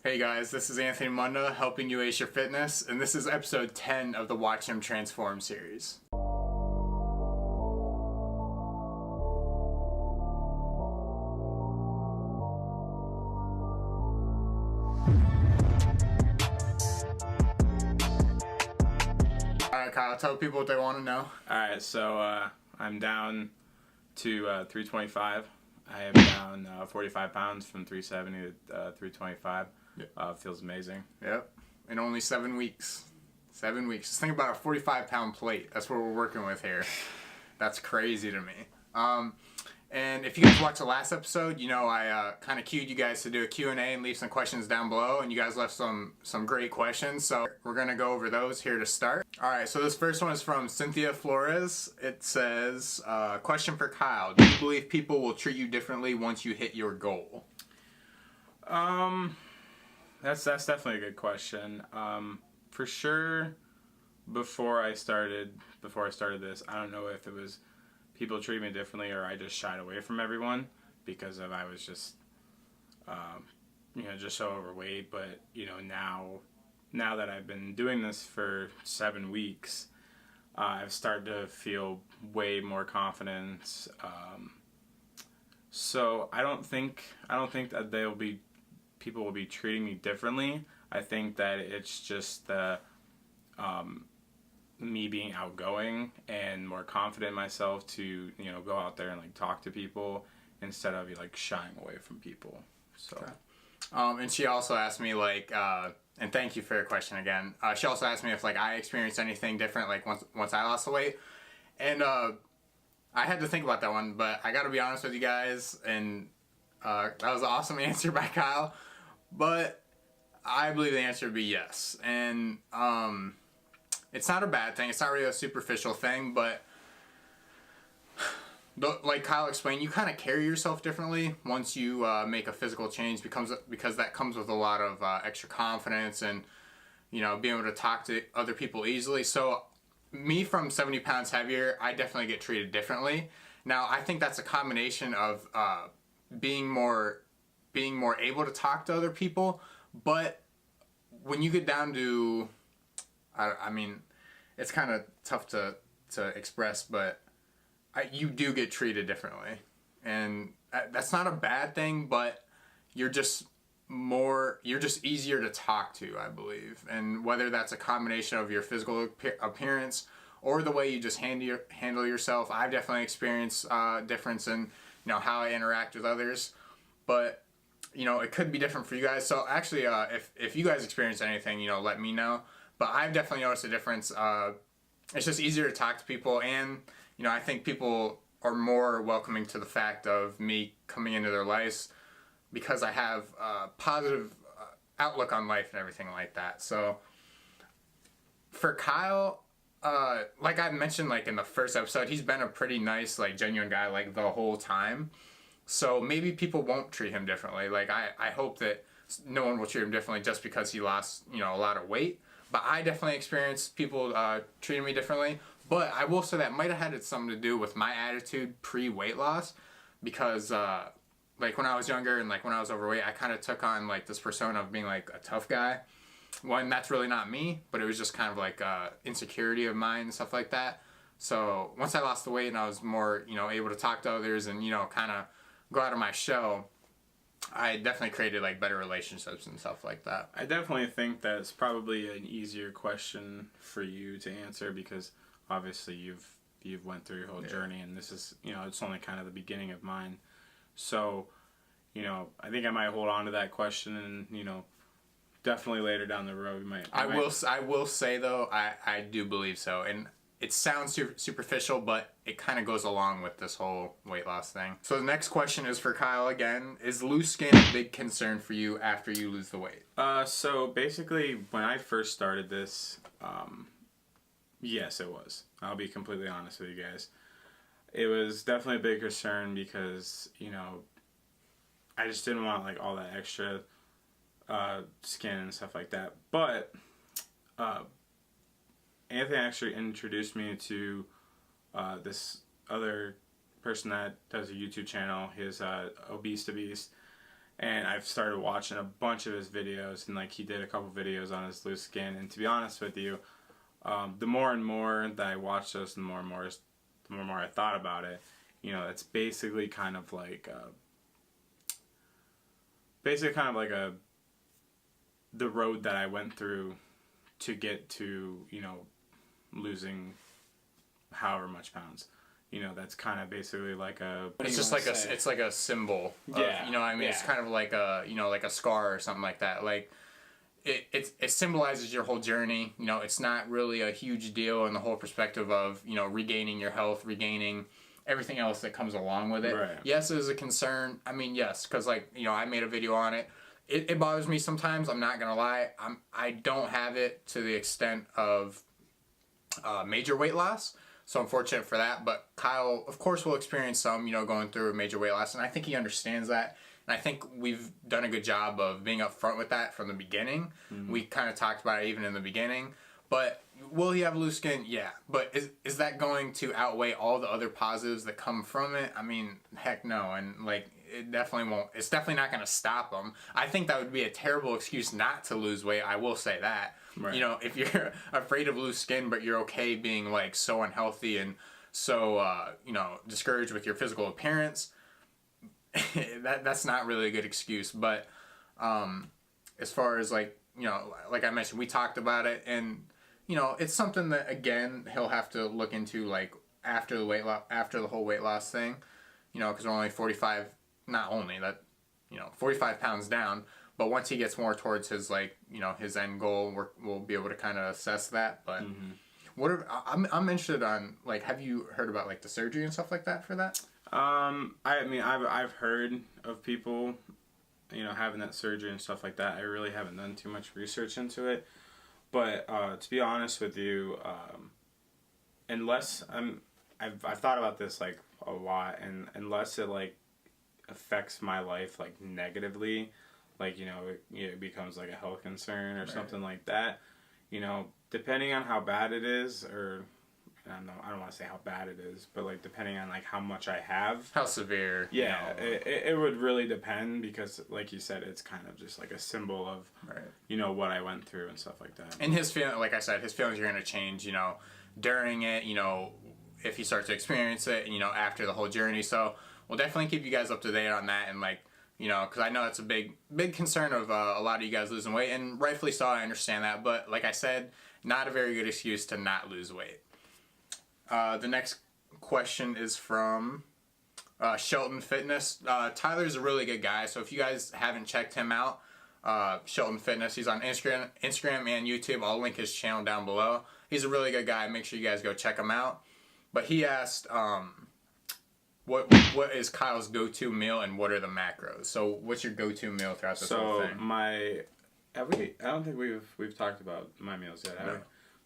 Hey guys, this is Anthony Monda helping you ace your fitness, and this is episode 10 of the Watch Him Transform series. Alright Kyle, tell people what they want to know. Alright, so I'm down to 325. I am down 45 pounds from 370 to 325. Yep. Feels amazing. Yep. In only 7 weeks. 7 weeks. Just think about a 45-pound plate. That's what we're working with here. That's crazy to me. And if you guys watched the last episode, you know I kind of cued you guys to do a Q&A and leave some questions down below, and you guys left some great questions, so we're going to go over those here to start. Alright, so this first one is from Cynthia Flores. It says, question for Kyle. Do you believe people will treat you differently once you hit your goal? That's definitely a good question. For sure, before I started this, I don't know if it was people treat me differently or I just shied away from everyone because I was just, just so overweight. But, now that I've been doing this for 7 weeks, I've started to feel way more confidence. So I don't think that people will be treating me differently. I think that it's just the me being outgoing and more confident in myself to go out there and talk to people instead of shying away from people. So okay. And she also asked me and thank you for your question again. She also asked me if I experienced anything different once I lost the weight, and I had to think about that one, but I gotta be honest with you guys, and that was an awesome answer by Kyle, but I believe the answer would be yes. And it's not a bad thing. It's not really a superficial thing, but like Kyle explained, you kind of carry yourself differently once you make a physical change because that comes with a lot of extra confidence and being able to talk to other people easily. So me, from 70 pounds heavier, I definitely get treated differently. Now I think that's a combination of being more able to talk to other people, but when you get down to I mean, it's kind of tough to express, but you do get treated differently. And that's not a bad thing, but you're just easier to talk to, I believe. And whether that's a combination of your physical appearance or the way you just handle yourself, I've definitely experienced difference in how I interact with others. But it could be different for you guys. So actually, if you guys experience anything, let me know. But I've definitely noticed a difference. It's just easier to talk to people, and I think people are more welcoming to the fact of me coming into their lives because I have a positive outlook on life and everything like that. So for Kyle, like I mentioned in the first episode, he's been a pretty nice, genuine guy the whole time. So maybe people won't treat him differently. I hope that no one will treat him differently just because he lost a lot of weight. But I definitely experienced people treating me differently. But I will say that might have had something to do with my attitude pre-weight loss. Because, when I was younger and, when I was overweight, I kind of took on, this persona of being, a tough guy. Well, and that's really not me. But it was just kind of, insecurity of mine and stuff like that. So, once I lost the weight and I was more, able to talk to others and, kind of go out of my shell, I definitely created better relationships and stuff like that. I definitely think that's probably an easier question for you to answer because obviously you've went through your whole journey, and this is it's only kind of the beginning of mine. So I think I might hold on to that question, and definitely later down the road we might. I will say though, I do believe so, and it sounds superficial, but it kind of goes along with this whole weight loss thing. So the next question is for Kyle again. Is loose skin a big concern for you after you lose the weight? So basically, when I first started this, yes, it was. I'll be completely honest with you guys. It was definitely a big concern because, I just didn't want all that extra skin and stuff like that. But Anthony actually introduced me to this other person that does a YouTube channel. He's Obese to Beast, And I've started watching a bunch of his videos, and like he did a couple videos on his loose skin. And to be honest with you, the more and more that I watched those, the more and more I thought about it. You know, it's basically kind of like the road that I went through to get to, you know, losing however much pounds. You know, that's kind of basically like a... It's just like it's like a symbol. Yeah. You know what I mean? Yeah. It's kind of like a, you know, like a scar or something like that. Like, it symbolizes your whole journey. You know, it's not really a huge deal in the whole perspective of, you know, regaining your health, regaining everything else that comes along with it. Right. Yes, it is a concern. I mean, yes, because, like, you know, I made a video on it. It bothers me sometimes. I'm not going to lie. I don't have it to the extent of major weight loss. So I'm fortunate for that. But Kyle, of course, will experience some, you know, going through a major weight loss. And I think he understands that. And I think we've done a good job of being upfront with that from the beginning. Mm-hmm. We kind of talked about it even in the beginning. But will he have loose skin? Yeah. But is that going to outweigh all the other positives that come from it? I mean, heck no. And, like, it definitely won't. It's definitely not going to stop him. I think that would be a terrible excuse not to lose weight. I will say that. Right. You know, if you're afraid of loose skin, but you're okay being, like, so unhealthy and so, you know, discouraged with your physical appearance, that's not really a good excuse. But as far as, like, you know, like I mentioned, we talked about it, and, you know, it's something that, again, he'll have to look into, like, after the whole weight loss thing, you know, because we're only 45 pounds down. But once he gets more towards his, like, you know, his end goal, we'll be able to kind of assess that. But I'm interested on, like, have you heard about, like, the surgery and stuff like that for that? I mean, I've heard of people, you know, having that surgery and stuff like that. I really haven't done too much research into it. But to be honest with you, unless I've thought about this, like, a lot, and unless it, like, affects my life, like, negatively, like, you know, it becomes like a health concern or something like that, you know, depending on how bad it is, or I don't want to say how bad it is, but, like, depending on, like, how much I have, how severe, yeah, you know, it would really depend, because, like you said, it's kind of just like a symbol of you know, what I went through and stuff like that. And his feeling, like I said, his feelings are going to change, you know, during it, you know, if he starts to experience it, and, you know, after the whole journey. So we'll definitely keep you guys up to date on that. And, like, you know, because I know it's a big concern of a lot of you guys losing weight, and rightfully so. I understand that, but like I said, not a very good excuse to not lose weight. The next question is from Shelton Fitness. Tyler's a really good guy, so if you guys haven't checked him out, Shelton Fitness, he's on Instagram and YouTube. I'll link his channel down below. He's a really good guy. Make sure you guys go check him out. But he asked, what is Kyle's go-to meal, and what are the macros? So what's your go-to meal throughout this whole thing? I don't think we've talked about my meals yet, have we?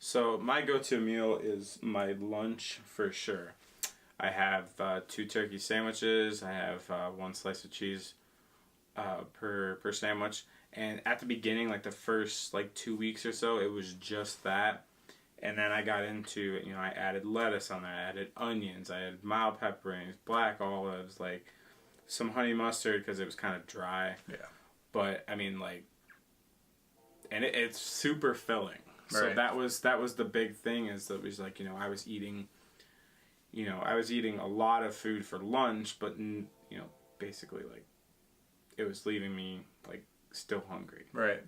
So my go-to meal is my lunch for sure. I have 2 turkey sandwiches. I have 1 slice of cheese per sandwich. And at the beginning, like the first 2 weeks or so, it was just that. And then I got into, you know, I added lettuce on there, I added onions, I added mild pepperings, black olives, like some honey mustard because it was kind of dry. Yeah. But I mean, like, and it's super filling. So that was the big thing, is that it was like, you know, I was eating a lot of food for lunch, but, you know, basically, like, it was leaving me, like, still hungry. Right.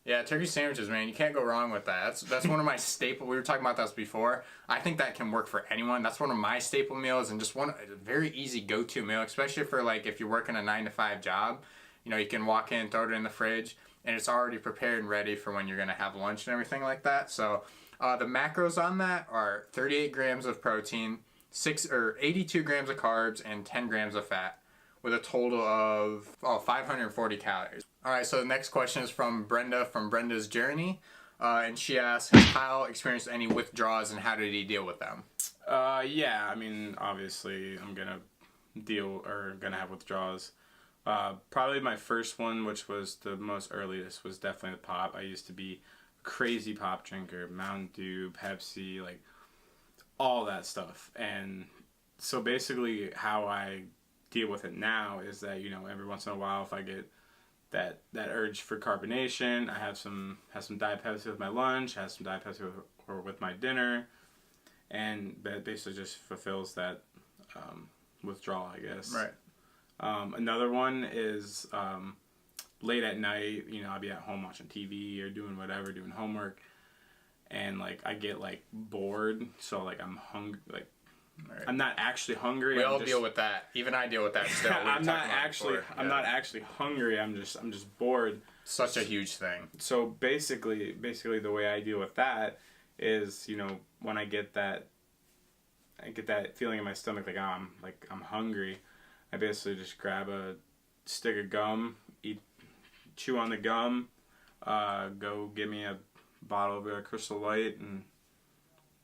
Yeah, turkey sandwiches, man, you can't go wrong with that. That's one of my staple. We were talking about this before. I think that can work for anyone. That's one of my staple meals, and just a very easy go-to meal, especially for, like, if you're working a 9-to-5 job. You know, you can walk in, throw it in the fridge, and it's already prepared and ready for when you're going to have lunch and everything like that. So the macros on that are 38 grams of protein, 82 grams of carbs, and 10 grams of fat, with a total of 540 calories. All right, so the next question is from Brenda, from Brenda's Journey. And she asks, has Kyle experienced any withdrawals, and how did he deal with them? Yeah, I mean, obviously I'm going to have withdrawals. Probably my first one, which was the most earliest, was definitely the pop. I used to be a crazy pop drinker, Mountain Dew, Pepsi, like all that stuff. And so basically how I deal with it now is that, you know, every once in a while, if I get that urge for carbonation. I have some Diet Pepsi with my lunch, have some Diet Pepsi with my dinner, and that basically just fulfills that withdrawal, I guess. Right. Another one is late at night. You know, I'll be at home watching TV or doing whatever, doing homework, and like I get like bored, so like I'm hungry, like. Right. I'm not actually hungry. We all deal with that. Even I deal with that still. I'm not actually hungry. I'm just bored. Such a huge thing. So basically the way I deal with that is, you know, when I get that feeling in my stomach like I'm hungry, I basically just grab a stick of gum, chew on the gum, go get me a bottle of Crystal Light, and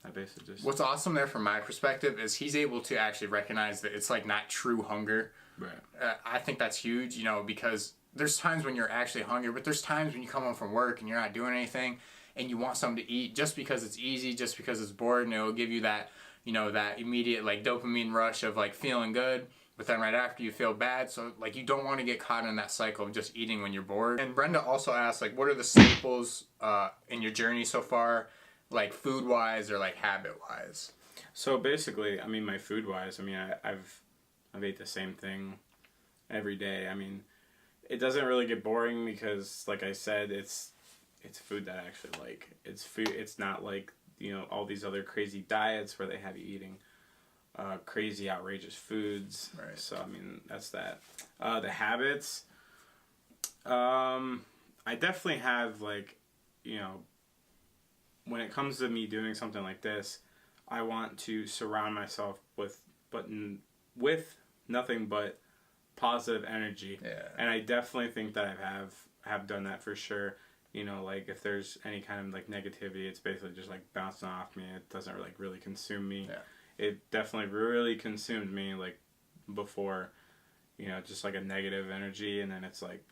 I basically just... What's awesome there from my perspective is he's able to actually recognize that it's like not true hunger. Right. I think that's huge, you know, because there's times when you're actually hungry, but there's times when you come home from work and you're not doing anything and you want something to eat just because it's easy, just because it's bored, and it'll give you that, you know, that immediate like dopamine rush of like feeling good, but then right after you feel bad. So like you don't want to get caught in that cycle of just eating when you're bored. And Brenda also asked, like, what are the staples in your journey so far? Like food-wise or like habit-wise? So basically, I mean, my food-wise, I mean, I've ate the same thing every day. I mean, it doesn't really get boring because, like I said, it's food that I actually like. It's food. It's not like, you know, all these other crazy diets where they have you eating crazy, outrageous foods. Right. So I mean, that's that. The habits. I definitely have, like, you know, when it comes to me doing something like this, I want to surround myself with nothing but positive energy. Yeah. And I definitely think that I have done that for sure. You know, like if there's any kind of like negativity, it's basically just like bouncing off me. It doesn't like really consume me. Yeah. It definitely really consumed me like before, you know, just like a negative energy, and then it's like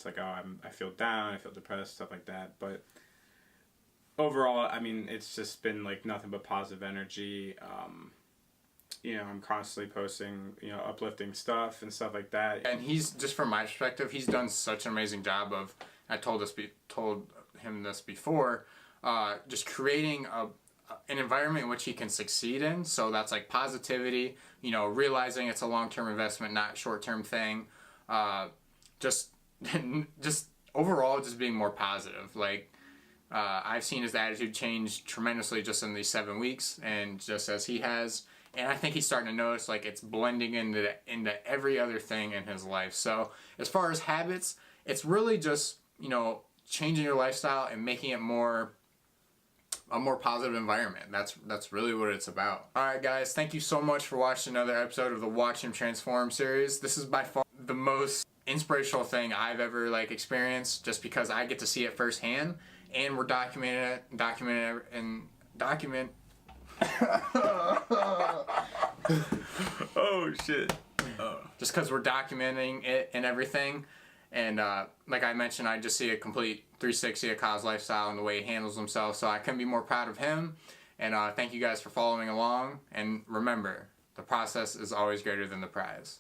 oh, I feel down, I feel depressed, stuff like that. But overall, I mean, it's just been like nothing but positive energy. You know, I'm constantly posting, you know, uplifting stuff and stuff like that. And he's, just from my perspective, he's done such an amazing job of, I told him this before, just creating an environment in which he can succeed in. So that's like positivity, you know, realizing it's a long-term investment, not short-term thing. Just overall, just being more positive. Like, I've seen his attitude change tremendously just in these 7 weeks, and just as he has. And I think he's starting to notice, like, it's blending into every other thing in his life. So as far as habits, it's really just, you know, changing your lifestyle and making it a more positive environment. That's really what it's about. All right, guys, thank you so much for watching another episode of the Watch Him Transform series. This is by far the most inspirational thing I've ever like experienced, just because I get to see it firsthand, and we're documenting it. Oh shit. Just because we're documenting it and everything. And like I mentioned, I just see a complete 360 of Kyle's lifestyle and the way he handles himself. So I couldn't be more proud of him. And thank you guys for following along. And remember, the process is always greater than the prize.